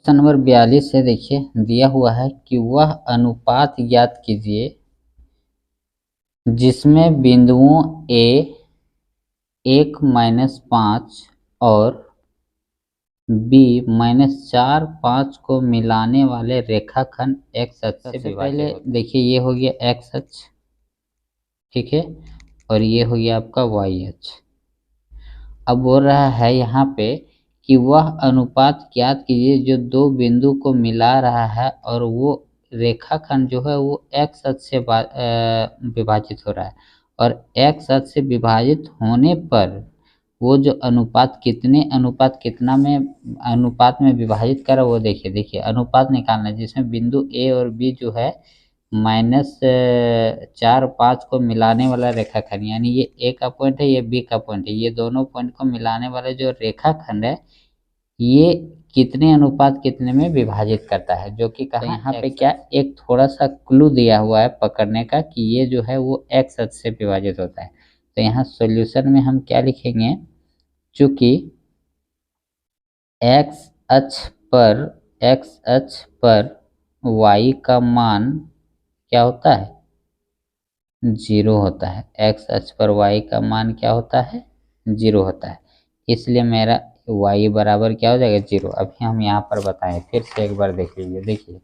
Question number 42 है। देखिए दिया हुआ है कि वह अनुपात ज्ञात कीजिए जिसमें बिंदुओं ए 1-5 और बी -4 5 को मिलाने वाले रेखाखंड एक्स अक्ष से विभाजित पहले होते हैं। देखिए ये हो गया एक्स अक्ष, ठीक है, और ये हो गया आपका वाई अक्ष। अब बोल रहा है यहाँ पे कि वह अनुपात ज्ञात कीजिए जो दो बिंदु को मिला रहा है और वो रेखाखंड जो है वो एक्स अक्ष से विभाजित हो रहा है, और एक्स अक्ष से विभाजित होने पर वो जो अनुपात कितने अनुपात कितना में अनुपात में विभाजित कर रहा है वो देखिए अनुपात निकालना है जिसमें बिंदु ए और बी जो है -4 5 को मिलाने वाला रेखाखंड, यानी ये ए का पॉइंट है, ये बी का पॉइंट है, ये दोनों पॉइंट को मिलाने वाला जो रेखाखंड है ये कितने अनुपात कितने में विभाजित करता है, जो कि कहा यहाँ पे क्या एक थोड़ा सा क्लू दिया हुआ है पकड़ने का कि ये जो है वो एक्स अक्ष से विभाजित होता है। तो यहाँ सॉल्यूशन में हम क्या लिखेंगे, चूंकि एक्स अक्ष पर y का मान क्या होता है, 0 होता है। एक्स अक्ष पर y का मान क्या होता है, 0 होता है, इसलिए मेरा y बराबर क्या हो जाएगा, 0। अभी हम यहाँ पर बताएं, फिर से एक बार देख लीजिए। देखिए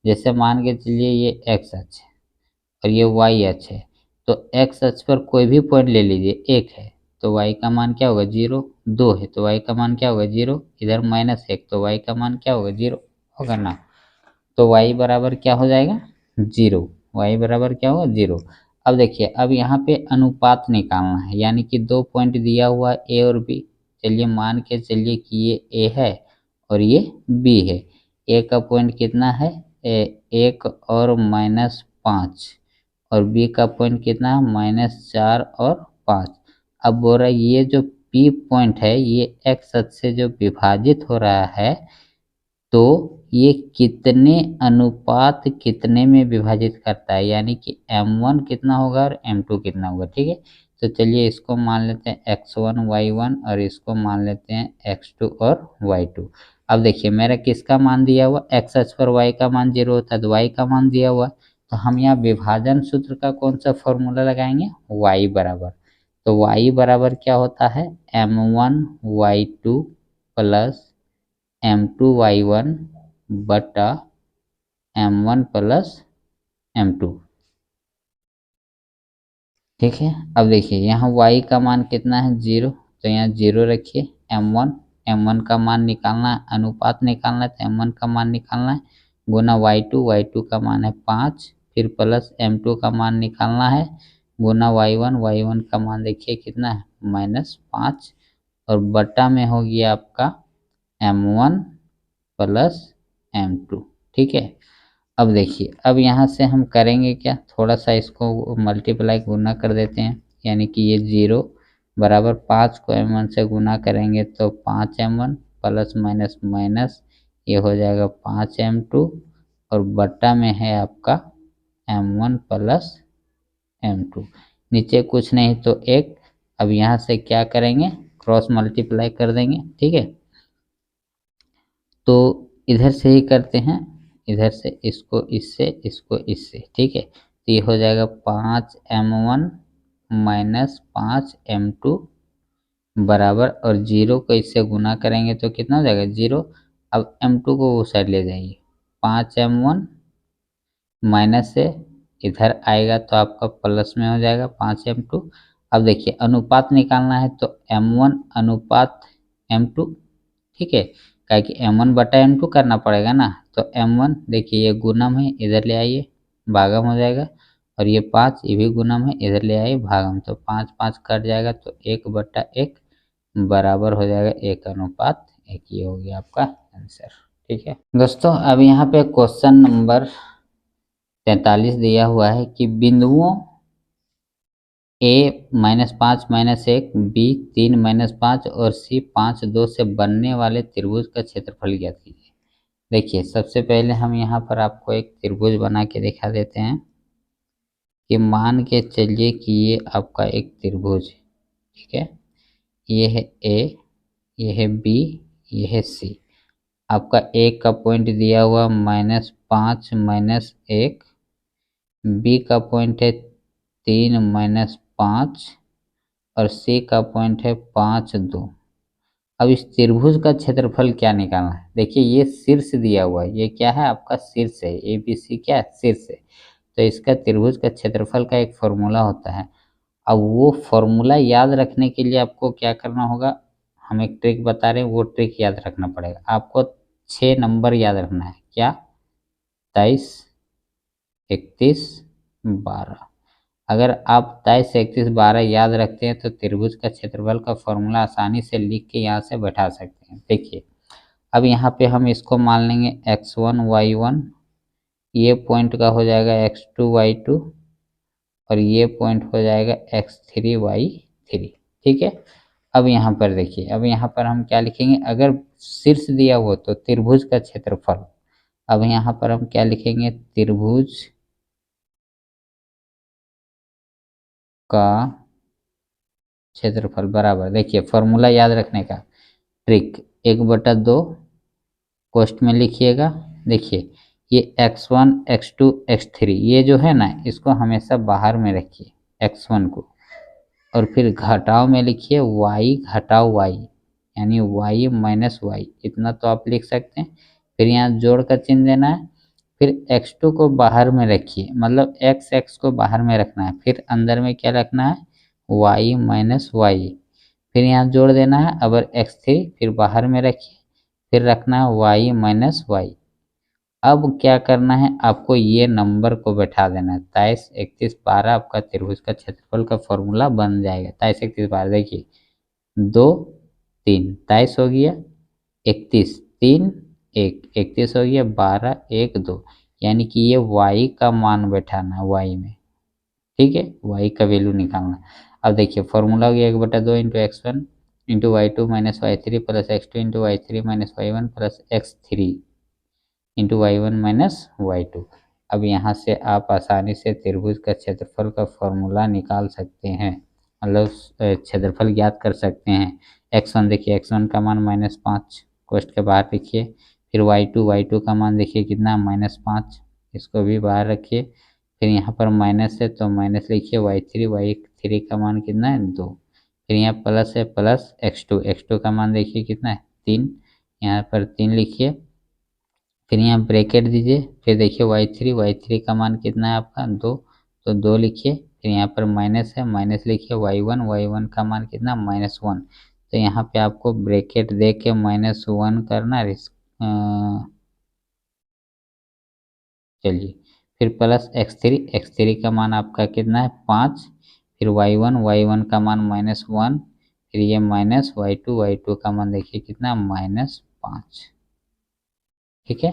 जैसे मान के चलिए ये एक्स अक्ष है और ये y अक्ष है, तो एक्स अक्ष पर कोई भी पॉइंट ले लीजिए, 1 है तो y का मान क्या होगा, 0। 2 है तो y का मान क्या होगा, 0। इधर -1 तो y का मान क्या होगा, 0 होगा ना। तो y बराबर क्या हो जाएगा, 0। y बराबर क्या होगा, 0। अब देखिए अब यहाँ पे अनुपात निकालना है, यानी कि दो पॉइंट दिया हुआ ए और बी। चलिए मान के चलिए कि ये ए है और ये बी है। ए का पॉइंट कितना है, 1 और -5, और बी का पॉइंट कितना है, -4 और 5। अब बोल रहा है ये जो पी पॉइंट है ये एक्स अक्ष से जो विभाजित हो रहा है तो ये कितने अनुपात कितने में विभाजित करता है, यानी कि m1 कितना होगा और m2 कितना होगा, ठीक है। तो चलिए इसको मान लेते हैं x1 y1 और इसको मान लेते हैं x2 और y2। अब देखिए मेरा किसका मान दिया हुआ, x अक्ष पर y का मान 0 होता है तो y का मान दिया हुआ, तो हम यहाँ विभाजन सूत्र का कौन सा फॉर्मूला लगाएंगे, y बराबर। तो y बराबर क्या होता है, m1 y2 प्लस m2y1 बटा m1 प्लस m2, ठीक है। अब देखिए यहाँ y का मान कितना है, 0, तो यहाँ 0 रखिए। m1 का मान निकालना है, अनुपात निकालना है तो m1 का मान निकालना है, गुना y2 का मान है 5, फिर प्लस m2 का मान निकालना है, गुना y1 का मान देखिए कितना है, -5, और बटा में हो गया आपका m1 प्लस m2, ठीक है। अब देखिए अब यहाँ से हम करेंगे क्या, थोड़ा सा इसको मल्टीप्लाई गुना कर देते हैं, यानी कि ये 0 बराबर 5 को m1 से गुना करेंगे तो 5m1 प्लस माइनस माइनस ये हो जाएगा 5m2, और बट्टा में है आपका m1 प्लस m2, नीचे कुछ नहीं तो 1। अब यहाँ से क्या करेंगे, क्रॉस मल्टीप्लाई कर देंगे, ठीक है। तो इधर से ही करते हैं, इधर से इसको इससे, ठीक है। तो ये हो जाएगा 5m1 माइनस 5m2 बराबर, और 0 को इससे गुना करेंगे तो कितना हो जाएगा, 0। अब m2 को वो साइड ले जाइए, 5m1 माइनस से इधर आएगा तो आपका प्लस में हो जाएगा 5m2। अब देखिए अनुपात निकालना है तो m1 अनुपात m2, ठीक है, क्या कि m1 बटा m2 करना पड़ेगा ना। तो m1 देखिए ये गुणम है, इधर ले आइए भागम हो जाएगा, और ये 5 ये भी गुणम है, इधर ले आइए भागम, तो 5 5 कट जाएगा तो 1/1 बराबर हो जाएगा 1:1। ये हो गया आपका आंसर, ठीक है दोस्तों। अब यहाँ पे क्वेश्चन नंबर 43 दिया हुआ है कि बिंदुओं a -5 -1 b 3 -5 और c 5 2 से बनने वाले त्रिभुज का क्षेत्रफल ज्ञात कीजिए। देखिए सबसे पहले हम यहाँ पर आपको एक त्रिभुज बना के दिखा देते हैं कि मान के चलिए कि ये आपका एक त्रिभुज है, ठीक है। ये है a, ये है b, ये है c। आपका एक का पॉइंट दिया हुआ -5 -1, बी का पॉइंट है 3 -5 और सी का पॉइंट है 5 2। अब इस त्रिभुज का क्षेत्रफल क्या निकालना है? देखिए ये शीर्ष दिया हुआ है, ये क्या है आपका शीर्ष है, ए बी सी क्या है शीर्ष है। तो इसका त्रिभुज का क्षेत्रफल का एक फॉर्मूला होता है। अब वो फॉर्मूला याद रखने के लिए आपको क्या करना होगा, हम एक ट्रिक बता रहे हैं, वो ट्रिक याद रखना पड़ेगा आपको। 6 नंबर याद रखना है, क्या? 23, 31, 12। अगर आप 23, 31, 12 याद रखते हैं तो त्रिभुज का क्षेत्रफल का फॉर्मूला आसानी से लिख के यहाँ से बैठा सकते हैं। देखिए अब यहाँ पे हम इसको मान लेंगे x1 y1, ये पॉइंट का हो जाएगा x2 y2 और ये पॉइंट हो जाएगा x3 y3। ठीक है। अब यहाँ पर देखिए, अब यहाँ पर हम क्या लिखेंगे, अगर शीर्ष दिया हो तो त्रिभुज का क्षेत्रफल। अब यहाँ पर हम क्या लिखेंगे, त्रिभुज का क्षेत्रफल बराबर, देखिए फॉर्मूला याद रखने का ट्रिक, 1/2 कोष्ठ में लिखिएगा। देखिए ये x1 x2 x3 ये जो है ना, इसको हमेशा बाहर में रखिए x1 को, और फिर घटाव में लिखिए y घटाव y, यानी y माइनस y, इतना तो आप लिख सकते हैं। फिर यहाँ जोड़ का चिन्ह देना है, फिर x2 को बाहर में रखिए, मतलब x को बाहर में रखना है, फिर अंदर में क्या रखना है y माइनस y, फिर यहाँ जोड़ देना है, अगर x3 फिर बाहर में रखिए, फिर रखना है y माइनस y। अब क्या करना है आपको, ये नंबर को बैठा देना है, 23, 31, 12 आपका त्रिभुज का क्षेत्रफल का फॉर्मूला बन जाएगा। 23, 31, 12 देखिए 2 3 23 हो गया, 31 3 1 31 हो गया, 12 1 2, यानी कि ये y का मान बैठाना है y में। ठीक है, y का वैल्यू निकालना। अब देखिए फॉर्मूला हो गया 1/2 into x1 into y2 minus y3 plus x2 into y3 minus y1 plus x3 into y1 minus y2। अब यहाँ से आप आसानी से त्रिभुज का क्षेत्रफल का फॉर्मूला निकाल सकते हैं, मतलब क्षेत्रफल ज्ञात कर सकते हैं। x1 देखिए, x1 का मान -5 कोष्ठ के बाहर लिखिए, फिर y2 का मान देखिए कितना -5, इसको भी बाहर रखिए, फिर यहाँ पर माइनस है तो माइनस लिखिए, y3 का मान कितना है 2, फिर यहाँ प्लस है प्लस x2 का मान देखिए कितना है 3, यहाँ पर 3 लिखिए, फिर यहाँ ब्रैकेट दीजिए, फिर देखिए y3 का मान कितना है आपका 2, तो 2 लिखिए, फिर यहाँ पर माइनस है, माइनस लिखिए, y1 का मान कितना -1, तो यहाँ पे आपको ब्रैकेट दे के -1 करना है। चलिए फिर प्लस x3 का मान आपका कितना है 5, फिर y1 का मान -1, फिर ये माइनस y2 का मान देखिए कितना -5। ठीक है,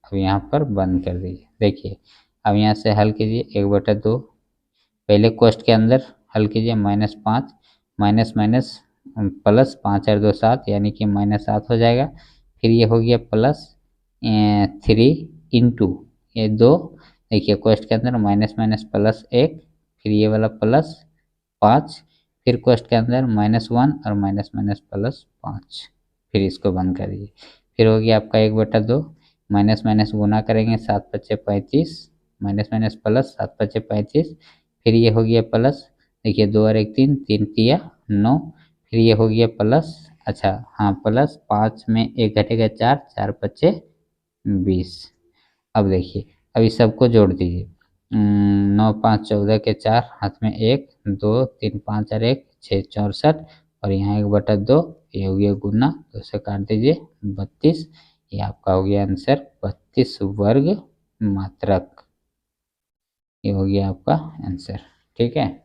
अब यहाँ पर बंद कर दीजिए। देखिए अब यहाँ से हल कीजिए 1/2, पहले कोष्ठ के अंदर हल कीजिए, -5 माइनस माइनस प्लस 5 और 2 7, यानी कि -7 हो जाएगा। फिर ये हो गया प्लस 3 इंटू ये 2, देखिए कोष्ठ के अंदर माइनस माइनस प्लस 1, फिर ये वाला प्लस 5, फिर कोष्ठ के अंदर -1 और माइनस माइनस प्लस 5, फिर इसको बंद कर दीजिए। फिर हो गया आपका 1/2, माइनस माइनस गुना करेंगे 7 5 35, माइनस माइनस प्लस 7 5 35, फिर ये हो गया प्लस, देखिए 2 और 1 3, 3 तिया 9, फिर ये हो गया प्लस, अच्छा हाँ प्लस 5 में 1 घटेगा 4, 4 5 20। अब देखिए अब इस सबको जोड़ दीजिए, 9 5 14 के 4, हाथ में 1 2 3 5 और 1 6 64, और यहाँ 1/2, ये हो गया गुना, 2 से काट दीजिए 32, ये आपका हो गया आंसर 32 वर्ग मात्रक, ये हो गया आपका आंसर। ठीक है।